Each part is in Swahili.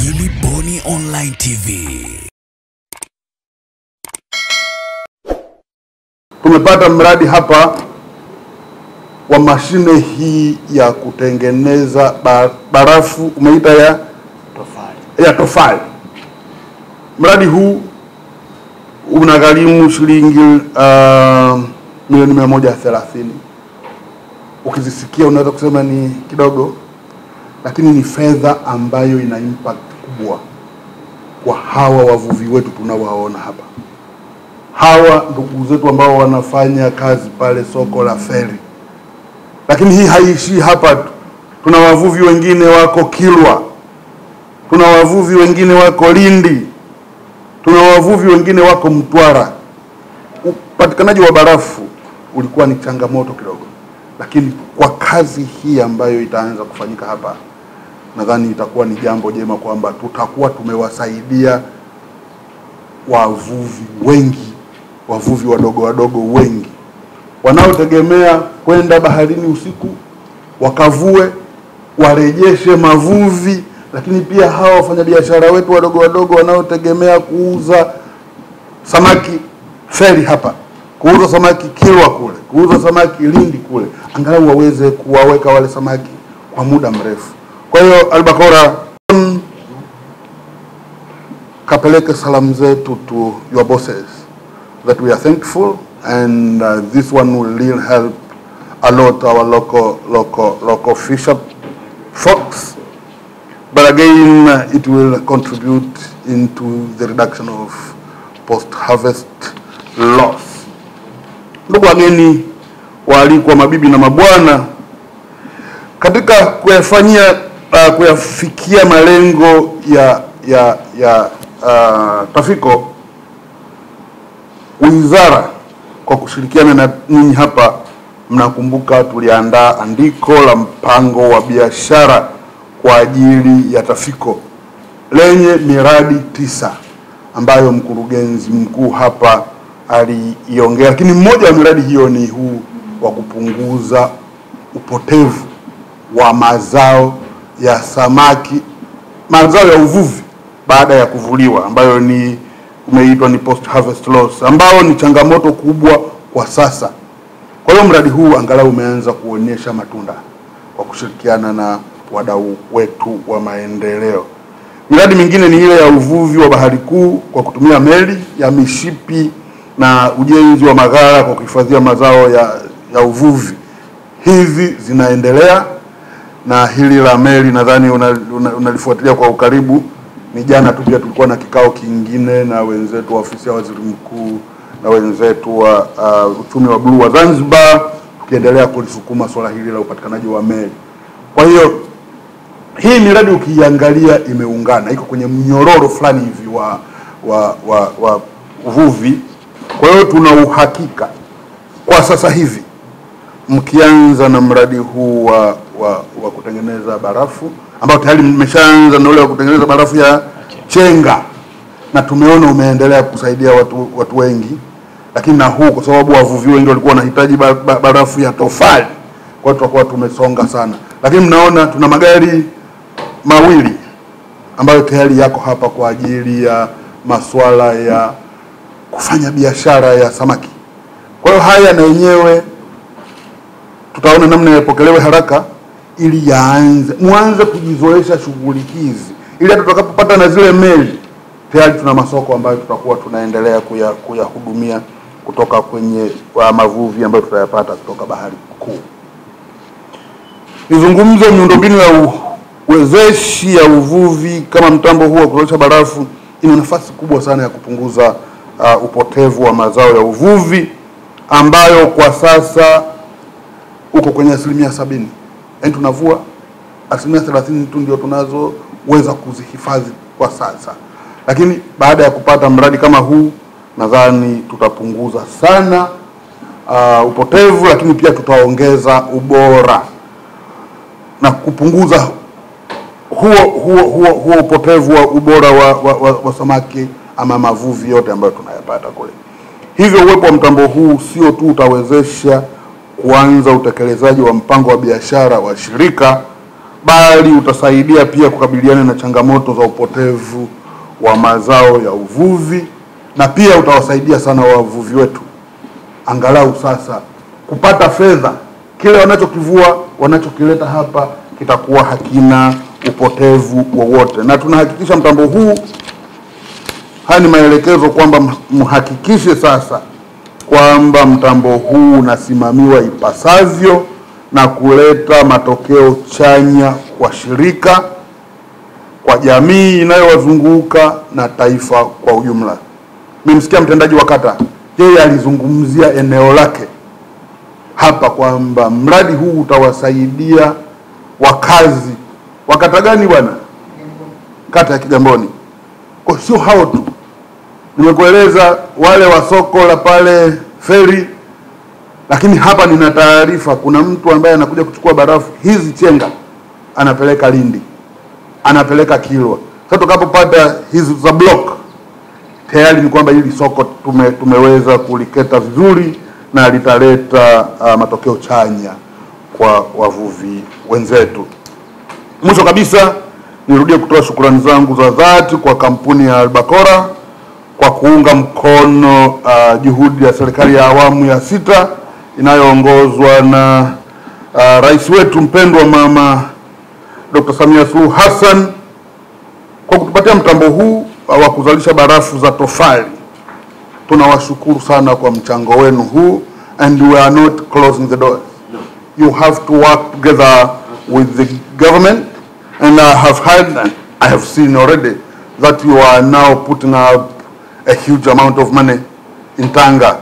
Gilly Bonny Online TV. Tumepata mradi hapa wa mashine hii ya kutengeneza barafu umeita ya tofali. Mradi huu unagharimu shilingi milioni 130. Ukizisikia unaweza kusema ni kidogo, lakini ni fedha ambayo ina impact kubwa kwa hawa wavuvi wetu tunawaona hapa. Hawa ndugu zetu ambao wanafanya kazi pale soko la Feri. Lakini hii haishi hapa tu. Tuna wavuvi wengine wako Kilwa. Tuna wavuvi wengine wako Lindi. Tuna wavuvi wengine wako Mtwara. Upatikanaji wa barafu ulikuwa ni changamoto kidogo. Lakini kwa kazi hii ambayo itaanza kufanyika hapa, nadhani itakuwa ni jambo jema kwamba tutakuwa tumewasaidia wavuvi wengi, wavuvi wadogo wengi wanaotegemea kwenda baharini usiku wakavue, warejeshe mavuvi. Lakini pia hawa wafanyabiashara wetu wadogo wanaotegemea kuuza samaki Feri hapa, kuuza samaki Kilwa kule, kuuza samaki Lindi kule, angalau waweze kuwaweka wale samaki kwa muda mrefu. Kwa hiyo Albakora, kapeleke salamu zetu to your bosses that we are thankful, and this one will really help a lot our local fisher folks. But again, it will contribute into the reduction of post-harvest loss. Ndugu wageni waalikwa, mabibi na mabwana, katika kuyafikia malengo ya Tafiko, wizara kwa kushirikiana na ninyi hapa, mnakumbuka tuliandaa andiko la mpango wa biashara kwa ajili ya Tafiko lenye miradi 9 ambayo mkurugenzi mkuu hapa aliiongea. Lakini mmoja wa miradi hiyo ni huu wa kupunguza upotevu wa mazao ya samaki, mazao ya uvuvi baada ya kuvuliwa, ambayo ni umeitwa ni post harvest loss, ambao ni changamoto kubwa kwa sasa. Kwa hiyo mradi huu angalau umeanza kuonyesha matunda kwa kushirikiana na wadau wetu wa maendeleo. Miradi mingine ni ile ya uvuvi wa bahari kuu kwa kutumia meli ya mishipi na ujenzi wa maghala kwa kuhifadhia mazao ya uvuvi. Hizi zinaendelea, na hili la meli nadhani unalifuatilia kwa ukaribu. Ni jana tu pia tulikuwa na kikao kingine na wenzetu wa ofisi ya waziri mkuu na wenzetu wa uchumi wa blue wa Zanzibar, tukiendelea kulisukuma swala hili la upatikanaji wa meli. Kwa hiyo hii miradi ukiangalia imeungana, iko kwenye mnyororo fulani hivi wa uvuvi. Kwa hiyo tuna uhakika kwa sasa hivi, mkianza na mradi huu wa kutengeneza barafu, ambao tayari mmeshaanza na ule wa kutengeneza barafu ya chenga, na tumeona umeendelea kusaidia watu wengi. Lakini na huu, kwa sababu wavuvi wengi walikuwa wanahitaji barafu ya tofali, kwa hiyo tutakuwa tumesonga sana. Lakini mnaona tuna magari mawili ambayo tayari yako hapa kwa ajili ya masuala ya kufanya biashara ya samaki. Kwa hiyo haya na yenyewe tutaona namna yapokelewe haraka, ili muanze kujizoesha shughuli hizi, ili hata tutakapopata na zile meli tayari tuna masoko ambayo tutakuwa tunaendelea kuyahudumia kutoka kwenye mavuvi ambayo tutayapata kutoka bahari kuu. Nizungumze miundombinu ya uwezeshi ya uvuvi. Kama mtambo huu wa kuzalisha barafu, ina nafasi kubwa sana ya kupunguza upotevu wa mazao ya uvuvi, ambayo kwa sasa uko kwenye 70%. Yaani tunavua 30% tu ndio tunazoweza kuzihifadhi kwa sasa. Lakini baada ya kupata mradi kama huu, nadhani tutapunguza sana upotevu, lakini pia tutaongeza ubora na kupunguza huo upotevu wa ubora wa samaki ama mavuvi yote ambayo tunayapata kule. Hivyo uwepo wa mtambo huu sio tu utawezesha kuanza utekelezaji wa mpango wa biashara wa shirika, bali utasaidia pia kukabiliana na changamoto za upotevu wa mazao ya uvuvi, na pia utawasaidia sana wavuvi wetu angalau sasa kupata fedha. Kile wanachokivua, wanachokileta hapa kitakuwa hakina upotevu wowote. Na tunahakikisha mtambo huu, haya ni maelekezo kwamba mhakikishe sasa kwamba mtambo huu unasimamiwa ipasavyo na kuleta matokeo chanya kwa shirika, kwa jamii inayowazunguka na taifa kwa ujumla. Nimemsikia mtendaji wa kata, yeye alizungumzia eneo lake hapa kwamba mradi huu utawasaidia wakazi wa kata gani bwana? Kata ya Kigamboni. Kwa sio hao tu, nimekueleza wale wa soko la pale Feri, lakini hapa nina taarifa kuna mtu ambaye anakuja kuchukua barafu hizi chenga anapeleka Lindi, anapeleka Kilwa. Sasa tukapopata hizi za block, tayari ni kwamba hili soko tumeweza kuliketa vizuri na litaleta matokeo chanya kwa wavuvi wenzetu. Mwisho kabisa, nirudie kutoa shukrani zangu za dhati kwa kampuni ya Albacora kwa kuunga mkono juhudi ya serikali ya awamu ya 6 inayoongozwa na rais wetu mpendwa Mama Dr. Samia Suluhu Hassan kwa kutupatia mtambo huu wa kuzalisha barafu za tofali. Tunawashukuru sana kwa mchango wenu huu, and we are not closing the doors. You have to work together with the government, and I have heard and I have seen already that you are now putting up a huge amount of money in Tanga,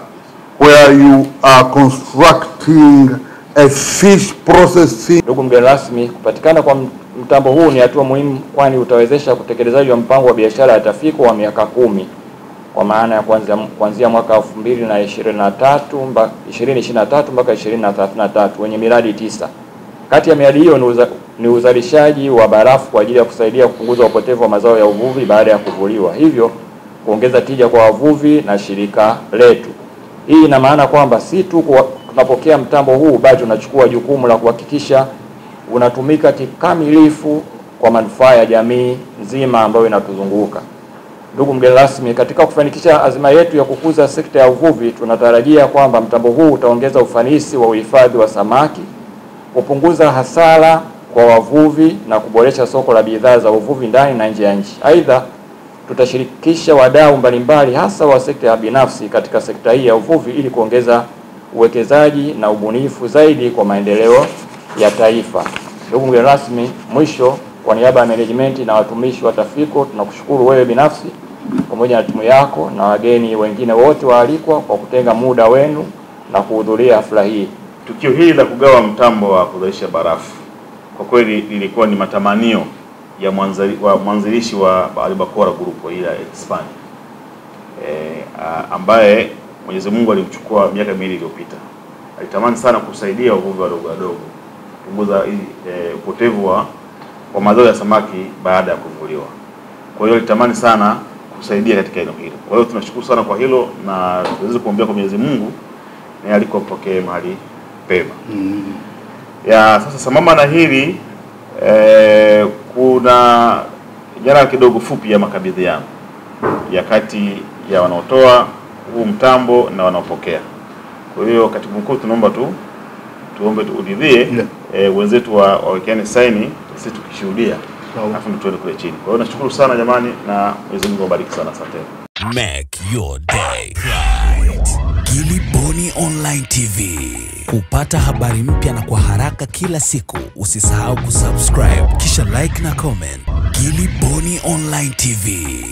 where you are constructing a fish processing. Ndugu mgeni rasmi, kupatikana kwa mtambo huu ni hatua muhimu, kwani utawezesha utekelezaji wa mpango wa biashara ya Tafico wa miaka 10, kwa maana ya kuanzia mwaka 2023 mpaka 2033 wenye miradi 9. Kati ya miradi hiyo ni uzalishaji wa barafu kwa ajili ya kusaidia kupunguza upotevu wa mazao ya uvuvi baada ya kuvuliwa, hivyo kuongeza tija kwa wavuvi na shirika letu. Hii ina maana kwamba si tu tunapokea mtambo huu, bali tunachukua jukumu la kuhakikisha unatumika kikamilifu kwa manufaa ya jamii nzima ambayo inatuzunguka. Ndugu mgeni rasmi, katika kufanikisha azima yetu ya kukuza sekta ya uvuvi, tunatarajia kwamba mtambo huu utaongeza ufanisi wa uhifadhi wa samaki, kupunguza hasara kwa wavuvi na kuboresha soko la bidhaa za uvuvi ndani na nje ya nchi. Aidha, tutashirikisha wadau mbalimbali hasa wa sekta ya binafsi katika sekta hii ya uvuvi ili kuongeza uwekezaji na ubunifu zaidi kwa maendeleo ya taifa. Ndugu mgeni rasmi, mwisho, kwa niaba ya management na watumishi wa Tafico, tunakushukuru wewe binafsi pamoja na timu yako na wageni wengine wote waalikwa kwa kutenga muda wenu na kuhudhuria hafla hii. Tukio hili la kugawa mtambo wa kuzalisha barafu kwa kweli lilikuwa ni matamanio ya mwanzilishi wa Albacora Group ila Expand, ambaye Mwenyezi Mungu alimchukua miaka 2 iliyopita. Alitamani sana kusaidia wavuvi wadogo wadogo kupunguza upotevu wa mazao ya samaki baada ya kuvuliwa. Kwa hiyo alitamani sana kusaidia katika hilo. Kwa hiyo tunashukuru sana kwa hilo, na tuweze kuombea kwa Mwenyezi Mungu na alikopokea mahali pema. Ya sasa sambamba na hili kuna jana kidogo fupi ya makabidhiano ya kati ya wanaotoa huu mtambo na wanaopokea. Kwa hiyo katibu mkuu, tunaomba tuombe tuudhie wenzetu wawekeane saini, sisi tukishuhudia alafu ndio tuende kule chini. Kwa hiyo nashukuru sana jamani, na Mwenyezi Mungu awabariki sana. Asante. Make your day right. Gilly Bonny Online TV. Kupata habari mpya na kwa haraka kila siku, usisahau kusubscribe kisha like na comment. Gilly Bonny Online TV.